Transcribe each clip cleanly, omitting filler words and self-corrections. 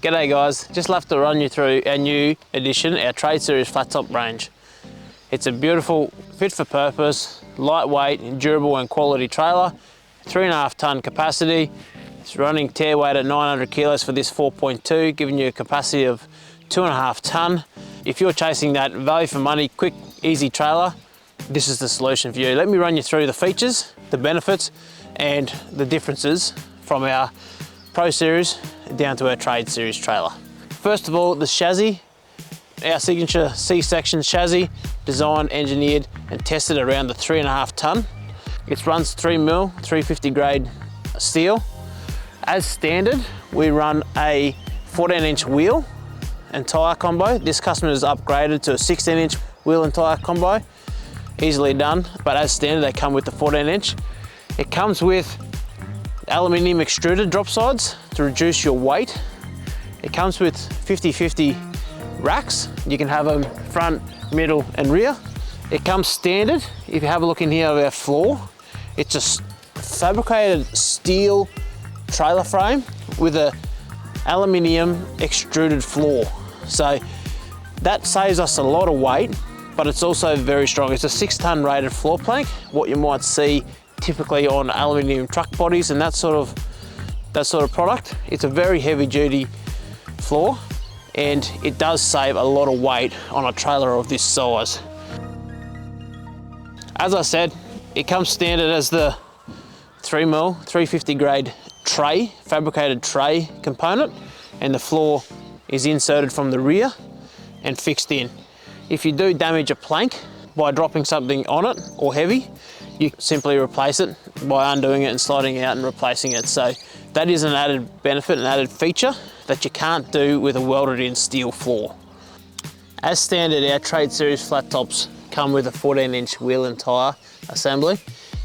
G'day guys, just love to run you through our new edition, our Trade Series flat top range. It's a beautiful, fit for purpose, lightweight, durable and quality trailer, 3.5 tonne capacity. It's running Tare weight at 900 kilos for this 4.2, giving you a capacity of 2.5 tonne. If you're chasing that value for money, quick, easy trailer, this is the solution for you. Let me run you through the features, the benefits, and the differences from our Pro Series down to our Trade Series trailer. First of all, the chassis, our signature C-section chassis, designed, engineered, and tested around the 3.5 tonne. It runs 3mm, 350 grade steel. As standard, we run a 14-inch wheel and tyre combo. This customer is upgraded to a 16-inch wheel and tyre combo. Easily done, but as standard, they come with the 14-inch. It comes with aluminium extruded drop sides to reduce your weight. It comes with 50/50 racks. You can have them front, middle and rear. It comes standard. If you have a look in here of our floor, it's a fabricated steel trailer frame with a aluminium extruded floor. So that saves us a lot of weight, but it's also very strong. It's a 6 tonne rated floor plank, what you might see typically on aluminium truck bodies and that sort of product. It's a very heavy duty floor and it does save a lot of weight on a trailer of this size. As I said, it comes standard as the 3mm, 350 grade tray, fabricated tray component, and the floor is inserted from the rear and fixed in. If you do damage a plank by dropping something on it or heavy, you simply replace it by undoing it and sliding out and replacing it. So that is an added benefit, an added feature that you can't do with a welded in steel floor. As standard, our Trade Series flat tops come with a 14-inch wheel and tyre assembly.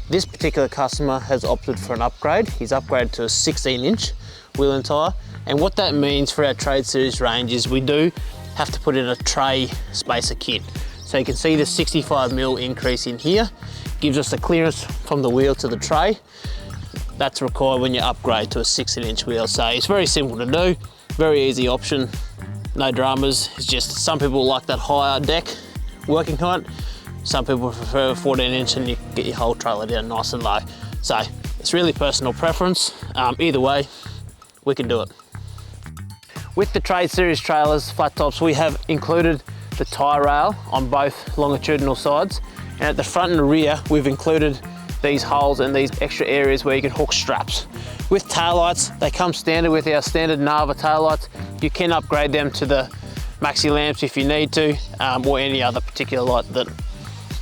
This particular customer has opted for an upgrade. He's upgraded to a 16-inch wheel and tyre. And what that means for our Trade Series range is we do have to put in a tray spacer kit. So you can see the 65mm increase in here gives us the clearance from the wheel to the tray. That's required when you upgrade to a 16-inch wheel. So it's very simple to do, very easy option, no dramas. It's just some people like that higher deck working height. Some people prefer a 14-inch and you get your whole trailer down nice and low. So it's really personal preference. Either way, we can do it. With the Trade Series trailers, flat tops, we have included the tyre rail on both longitudinal sides. And at the front and the rear, we've included these holes and these extra areas where you can hook straps. With taillights, they come standard with our standard Nava taillights. You can upgrade them to the maxi lamps if you need to, or any other particular light that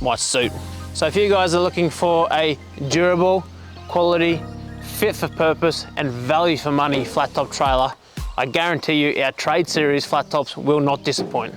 might suit. So if you guys are looking for a durable, quality, fit for purpose and value for money flat top trailer, I guarantee you our Trade Series flat tops will not disappoint.